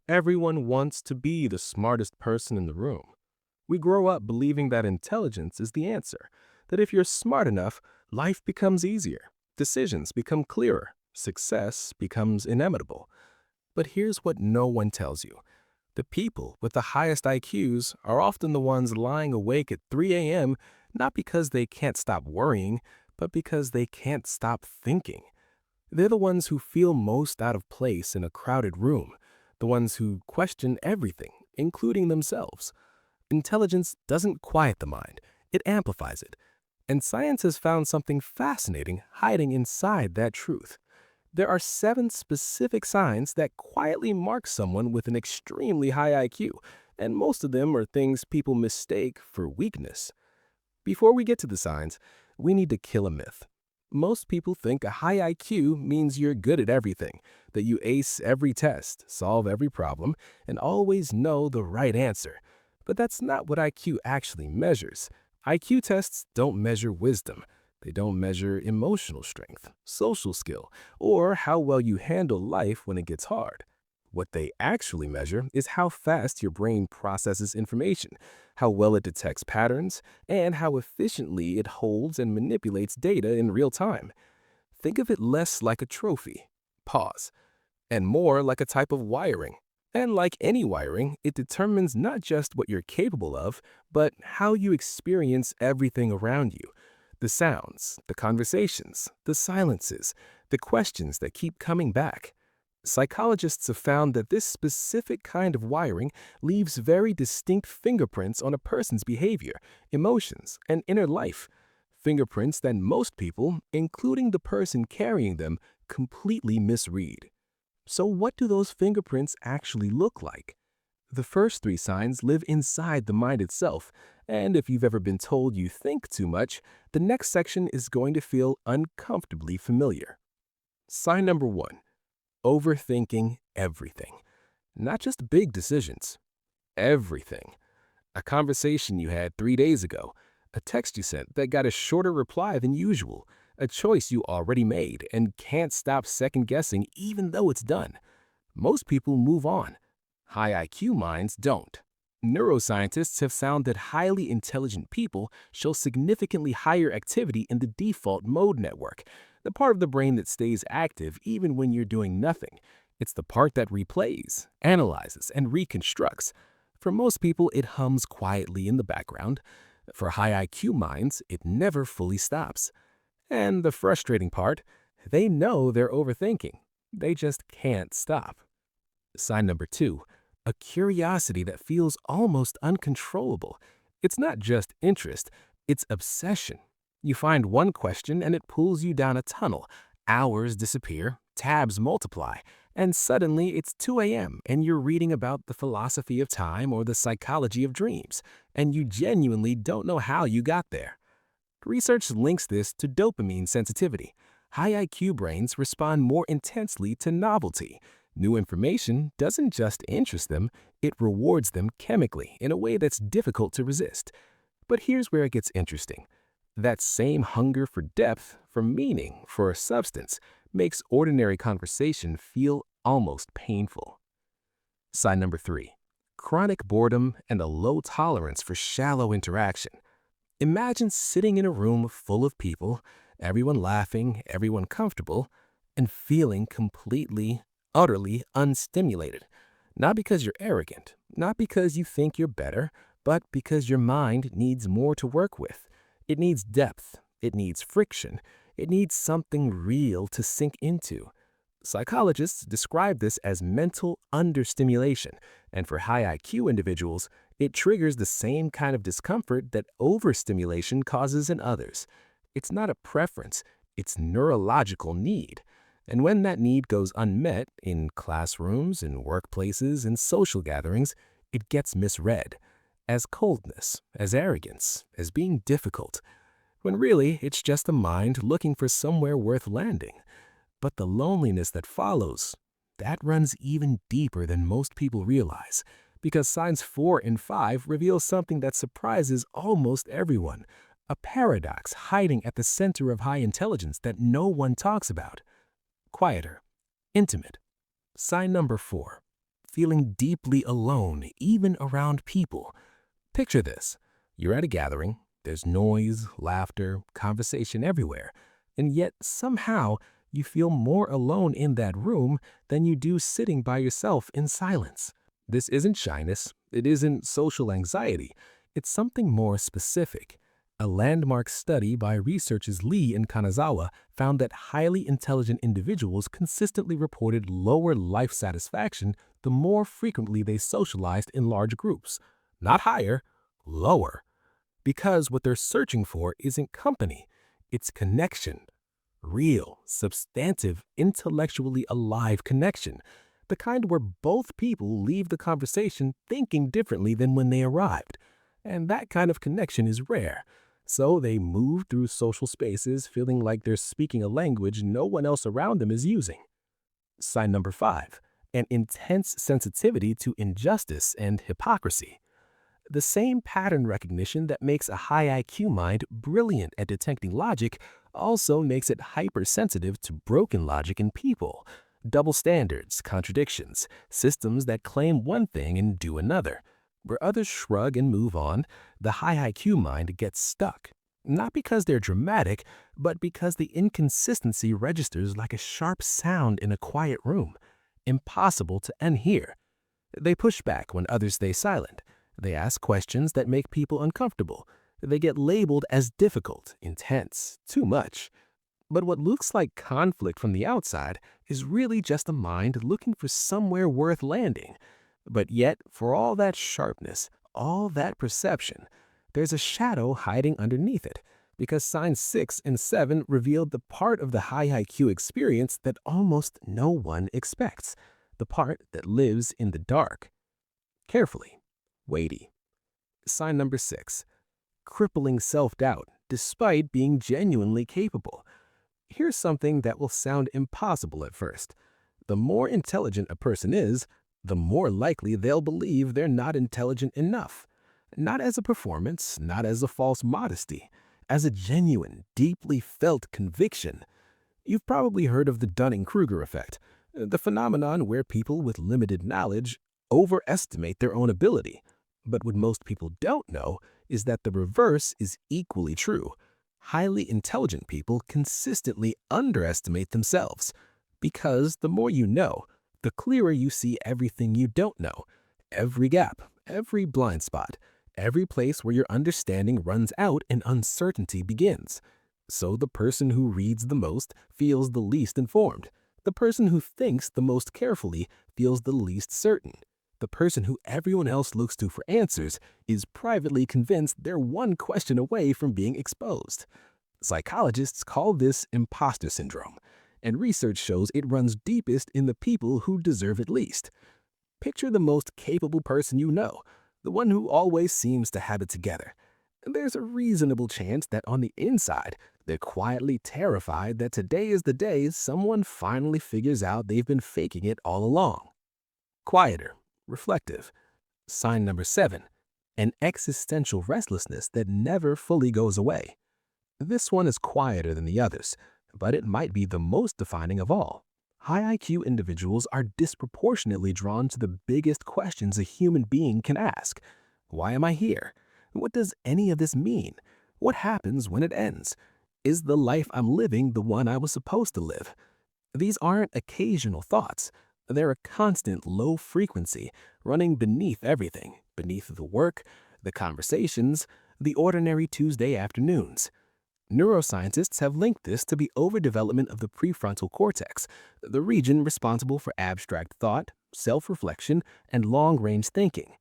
Everyone wants to be the smartest person in the room. We grow up believing that intelligence is the answer, that if you're smart enough, life becomes easier, decisions become clearer, success becomes inevitable. But here's what no one tells you. The people with the highest IQs are often the ones lying awake at 3 a.m. not because they can't stop worrying, but because they can't stop thinking. They're the ones who feel most out of place in a crowded room, the ones who question everything, including themselves. Intelligence doesn't quiet the mind, it amplifies it. And science has found something fascinating hiding inside that truth. There are 7 specific signs that quietly mark someone with an extremely high IQ, and most of them are things people mistake for weakness. Before we get to the signs, we need to kill a myth. Most people think a high IQ means you're good at everything, that you ace every test, solve every problem, and always know the right answer. But that's not what IQ actually measures. IQ tests don't measure wisdom. They don't measure emotional strength, social skill, or how well you handle life when it gets hard. What they actually measure is how fast your brain processes information, how well it detects patterns, and how efficiently it holds and manipulates data in real time. Think of it less like a trophy. Pause. And more like a type of wiring. And like any wiring, it determines not just what you're capable of, but how you experience everything around you. The sounds, the conversations, the silences, the questions that keep coming back. Psychologists have found that this specific kind of wiring leaves very distinct fingerprints on a person's behavior, emotions, and inner life. Fingerprints that most people, including the person carrying them, completely misread. So, what do those fingerprints actually look like? The first 3 signs live inside the mind itself, and if you've ever been told you think too much, the next section is going to feel uncomfortably familiar. Sign number 1: overthinking everything. Not just big decisions, everything. A conversation you had 3 days ago, a text you sent that got a shorter reply than usual, a choice you already made and can't stop second guessing even though it's done. Most people move on. High IQ minds don't. Neuroscientists have found that highly intelligent people show significantly higher activity in the default mode network, the part of the brain that stays active even when you're doing nothing. It's the part that replays, analyzes, and reconstructs. For most people, it hums quietly in the background. For high IQ minds, it never fully stops. And the frustrating part, they know they're overthinking. They just can't stop. Sign number 2: a curiosity that feels almost uncontrollable. It's not just interest, it's obsession. You find one question and it pulls you down a tunnel. Hours disappear, tabs multiply, and suddenly it's 2 a.m. and you're reading about the philosophy of time or the psychology of dreams, and you genuinely don't know how you got there. Research links this to dopamine sensitivity. High IQ brains respond more intensely to novelty. New information doesn't just interest them, it rewards them chemically in a way that's difficult to resist. But here's where it gets interesting. That same hunger for depth, for meaning, for substance, makes ordinary conversation feel almost painful. Sign number 3: chronic boredom and a low tolerance for shallow interaction. Imagine sitting in a room full of people, everyone laughing, everyone comfortable, and feeling completely, utterly unstimulated. Not because you're arrogant, not because you think you're better, but because your mind needs more to work with. It needs depth, it needs friction, it needs something real to sink into. Psychologists describe this as mental understimulation, and for high IQ individuals, it triggers the same kind of discomfort that overstimulation causes in others. It's not a preference, it's neurological need. And when that need goes unmet in classrooms, in workplaces, in social gatherings, it gets misread as coldness, as arrogance, as being difficult, when really it's just the mind looking for somewhere worth landing. But the loneliness that follows, that runs even deeper than most people realize, because signs 4 and 5 reveal something that surprises almost everyone, a paradox hiding at the center of high intelligence that no one talks about. Quieter, intimate. Sign number 4: feeling deeply alone, even around people. Picture this. You're at a gathering, there's noise, laughter, conversation everywhere, and yet somehow you feel more alone in that room than you do sitting by yourself in silence. This isn't shyness, it isn't social anxiety, it's something more specific. A landmark study by researchers Lee and Kanazawa found that highly intelligent individuals consistently reported lower life satisfaction the more frequently they socialized in large groups. Not higher, lower. Because what they're searching for isn't company, it's connection. Real, substantive, intellectually alive connection. The kind where both people leave the conversation thinking differently than when they arrived. And that kind of connection is rare. So they move through social spaces feeling like they're speaking a language no one else around them is using. Sign number 5, an intense sensitivity to injustice and hypocrisy. The same pattern recognition that makes a high IQ mind brilliant at detecting logic also makes it hypersensitive to broken logic in people. Double standards, contradictions, systems that claim one thing and do another. Where others shrug and move on, the high IQ mind gets stuck. Not because they're dramatic, but because the inconsistency registers like a sharp sound in a quiet room. Impossible to unhear. They push back when others stay silent. They ask questions that make people uncomfortable. They get labeled as difficult, intense, too much. But what looks like conflict from the outside is really just a mind looking for somewhere worth landing. But yet, for all that sharpness, all that perception, there's a shadow hiding underneath it, because signs 6 and 7 revealed the part of the high IQ experience that almost no one expects, the part that lives in the dark. Carefully. Weighty. Sign number 6. Crippling self-doubt despite being genuinely capable. Here's something that will sound impossible at first. The more intelligent a person is, the more likely they'll believe they're not intelligent enough. Not as a performance, not as a false modesty, as a genuine, deeply felt conviction. You've probably heard of the Dunning-Kruger effect, the phenomenon where people with limited knowledge overestimate their own ability. But what most people don't know is that the reverse is equally true. Highly intelligent people consistently underestimate themselves. Because the more you know, the clearer you see everything you don't know. Every gap, every blind spot, every place where your understanding runs out and uncertainty begins. So the person who reads the most feels the least informed. The person who thinks the most carefully feels the least certain. The person who everyone else looks to for answers is privately convinced they're one question away from being exposed. Psychologists call this imposter syndrome, and research shows it runs deepest in the people who deserve it least. Picture the most capable person you know, the one who always seems to have it together. There's a reasonable chance that on the inside, they're quietly terrified that today is the day someone finally figures out they've been faking it all along. Quieter. Reflective. Sign number 7, an existential restlessness that never fully goes away. This one is quieter than the others, but it might be the most defining of all. High IQ individuals are disproportionately drawn to the biggest questions a human being can ask. Why am I here? What does any of this mean? What happens when it ends? Is the life I'm living the one I was supposed to live? These aren't occasional thoughts. They're a constant low frequency running beneath everything, beneath the work, the conversations, the ordinary Tuesday afternoons. Neuroscientists have linked this to the overdevelopment of the prefrontal cortex, the region responsible for abstract thought, self-reflection, and long-range thinking.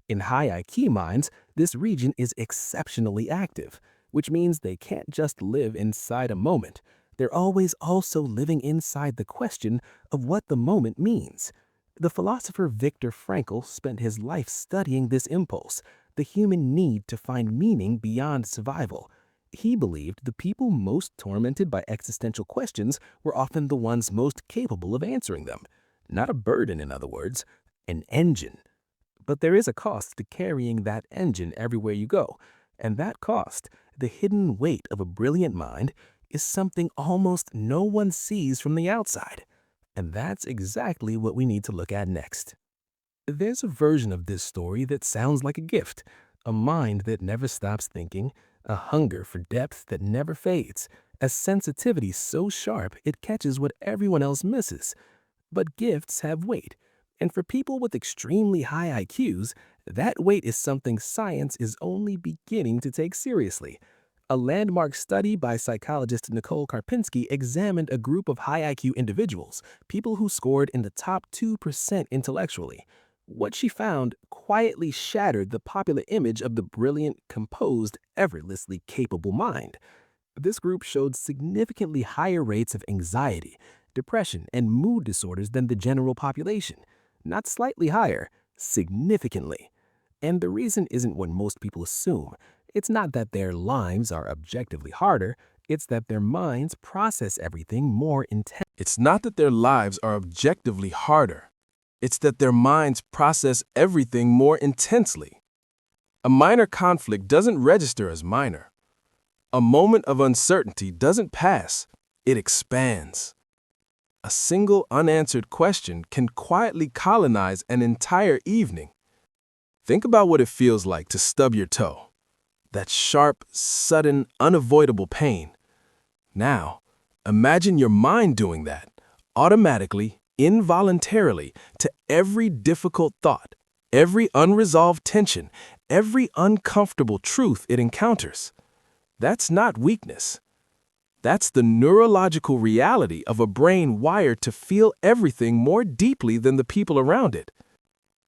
In high IQ minds, this region is exceptionally active, which means they can't just live inside a moment. They're always also living inside the question of what the moment means. The philosopher Viktor Frankl spent his life studying this impulse, the human need to find meaning beyond survival. He believed the people most tormented by existential questions were often the ones most capable of answering them. Not a burden, in other words, an engine. But there is a cost to carrying that engine everywhere you go, and that cost, the hidden weight of a brilliant mind, is something almost no one sees from the outside. And that's exactly what we need to look at next. There's a version of this story that sounds like a gift, a mind that never stops thinking, a hunger for depth that never fades, a sensitivity so sharp it catches what everyone else misses. But gifts have weight, and for people with extremely high IQs, that weight is something science is only beginning to take seriously. A landmark study by psychologist Nicole Karpinski examined a group of high IQ individuals, people who scored in the top 2% intellectually. What she found quietly shattered the popular image of the brilliant, composed, effortlessly capable mind. This group showed significantly higher rates of anxiety, depression, and mood disorders than the general population. Not slightly higher, significantly. And the reason isn't what most people assume. It's not that their lives are objectively harder, it's that their minds process everything more intensely. It's not that their lives are objectively harder. It's that their minds process everything more intensely. A minor conflict doesn't register as minor. A moment of uncertainty doesn't pass, it expands. A single unanswered question can quietly colonize an entire evening. Think about what it feels like to stub your toe. That sharp, sudden, unavoidable pain. Now, imagine your mind doing that, automatically, involuntarily, to every difficult thought, every unresolved tension, every uncomfortable truth it encounters. That's not weakness. That's the neurological reality of a brain wired to feel everything more deeply than the people around it.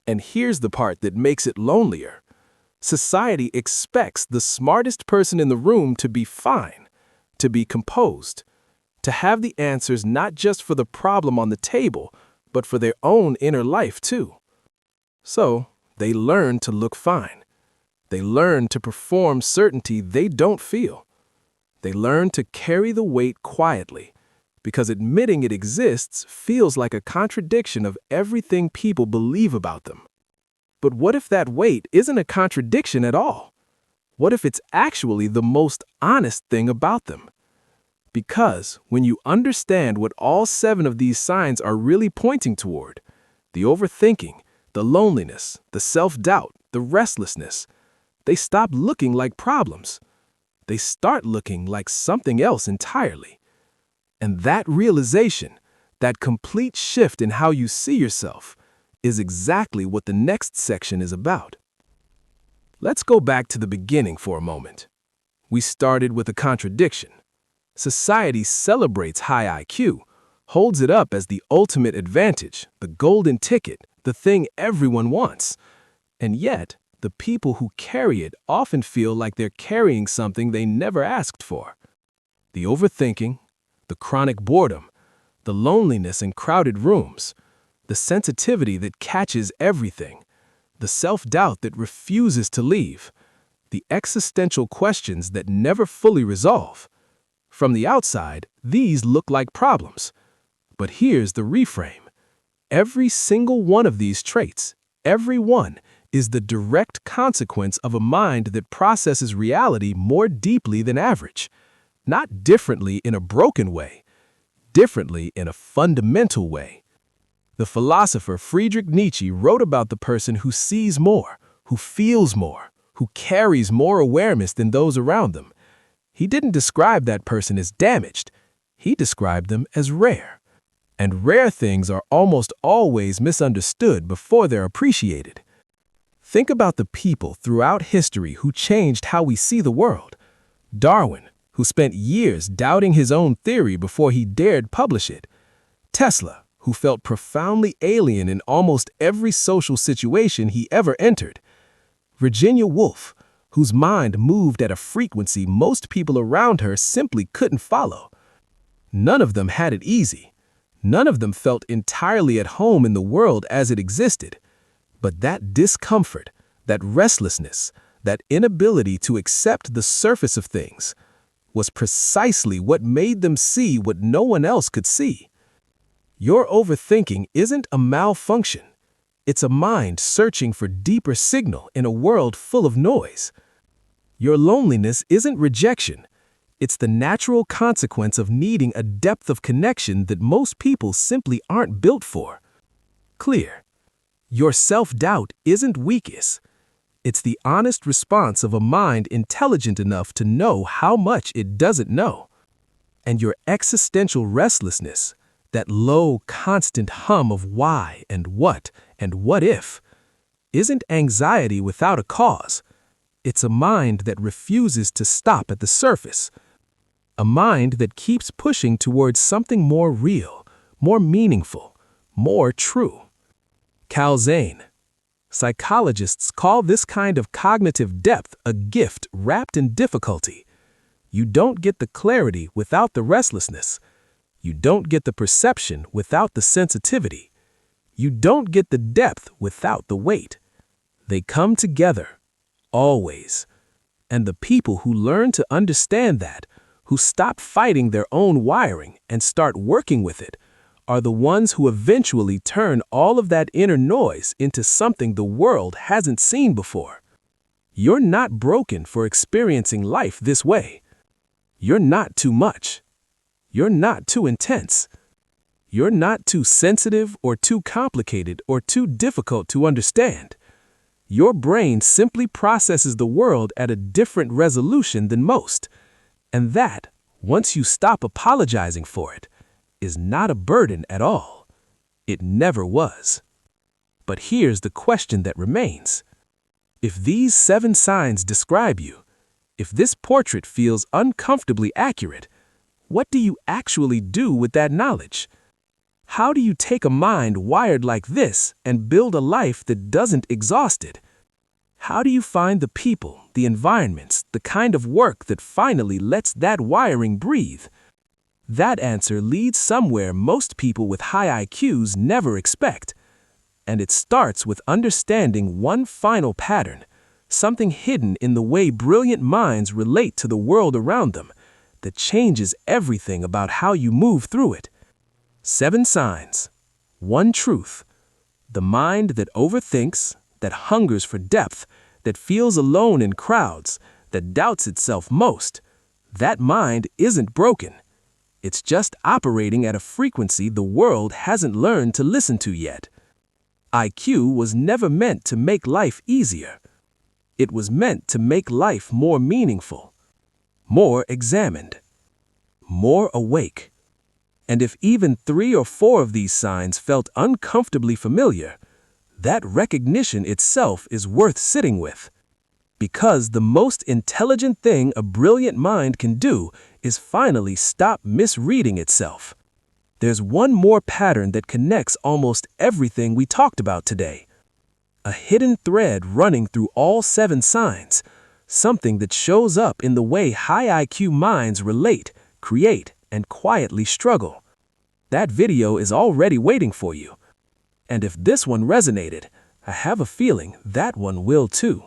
And here's the part that makes it lonelier. Society expects the smartest person in the room to be fine, to be composed, to have the answers not just for the problem on the table, but for their own inner life too. So, they learn to look fine. They learn to perform certainty they don't feel. They learn to carry the weight quietly, because admitting it exists feels like a contradiction of everything people believe about them. But what if that weight isn't a contradiction at all? What if it's actually the most honest thing about them? Because when you understand what all 7 of these signs are really pointing toward, the overthinking, the loneliness, the self-doubt, the restlessness, they stop looking like problems. They start looking like something else entirely. And that realization, that complete shift in how you see yourself, is exactly what the next section is about. Let's go back to the beginning for a moment. We started with a contradiction. Society celebrates high IQ, holds it up as the ultimate advantage, the golden ticket, the thing everyone wants. And yet, the people who carry it often feel like they're carrying something they never asked for. The overthinking, the chronic boredom, the loneliness in crowded rooms, the sensitivity that catches everything, the self-doubt that refuses to leave, the existential questions that never fully resolve. From the outside, these look like problems. But here's the reframe. Every single one of these traits, every one, is the direct consequence of a mind that processes reality more deeply than average. Not differently in a broken way, differently in a fundamental way. The philosopher Friedrich Nietzsche wrote about the person who sees more, who feels more, who carries more awareness than those around them. He didn't describe that person as damaged. He described them as rare. And rare things are almost always misunderstood before they're appreciated. Think about the people throughout history who changed how we see the world. Darwin, who spent years doubting his own theory before he dared publish it. Tesla, who felt profoundly alien in almost every social situation he ever entered. Virginia Woolf, whose mind moved at a frequency most people around her simply couldn't follow. None of them had it easy. None of them felt entirely at home in the world as it existed. But that discomfort, that restlessness, that inability to accept the surface of things, was precisely what made them see what no one else could see. Your overthinking isn't a malfunction. It's a mind searching for deeper signal in a world full of noise. Your loneliness isn't rejection. It's the natural consequence of needing a depth of connection that most people simply aren't built for. Clear. Your self-doubt isn't weakness. It's the honest response of a mind intelligent enough to know how much it doesn't know. And your existential restlessness, that low, constant hum of why and what if, isn't anxiety without a cause. It's a mind that refuses to stop at the surface. A mind that keeps pushing towards something more real, more meaningful, more true. Cal Zane. Psychologists call this kind of cognitive depth a gift wrapped in difficulty. You don't get the clarity without the restlessness. You don't get the perception without the sensitivity. You don't get the depth without the weight. They come together, always. And the people who learn to understand that, who stop fighting their own wiring and start working with it, are the ones who eventually turn all of that inner noise into something the world hasn't seen before. You're not broken for experiencing life this way. You're not too much. You're not too intense. You're not too sensitive or too complicated or too difficult to understand. Your brain simply processes the world at a different resolution than most. And that, once you stop apologizing for it, is not a burden at all. It never was. But here's the question that remains. If these 7 signs describe you, if this portrait feels uncomfortably accurate, what do you actually do with that knowledge? How do you take a mind wired like this and build a life that doesn't exhaust it? How do you find the people, the environments, the kind of work that finally lets that wiring breathe? That answer leads somewhere most people with high IQs never expect. And it starts with understanding one final pattern, something hidden in the way brilliant minds relate to the world around them, that changes everything about how you move through it. 7 signs, 1 truth. The mind that overthinks, that hungers for depth, that feels alone in crowds, that doubts itself most, that mind isn't broken. It's just operating at a frequency the world hasn't learned to listen to yet. IQ was never meant to make life easier. It was meant to make life more meaningful, more examined, more awake. And if even 3 or 4 of these signs felt uncomfortably familiar, that recognition itself is worth sitting with. Because the most intelligent thing a brilliant mind can do is finally stop misreading itself. There's one more pattern that connects almost everything we talked about today. A hidden thread running through all 7 signs, something that shows up in the way high IQ minds relate, create, and quietly struggle. That video is already waiting for you. And if this one resonated, I have a feeling that one will too.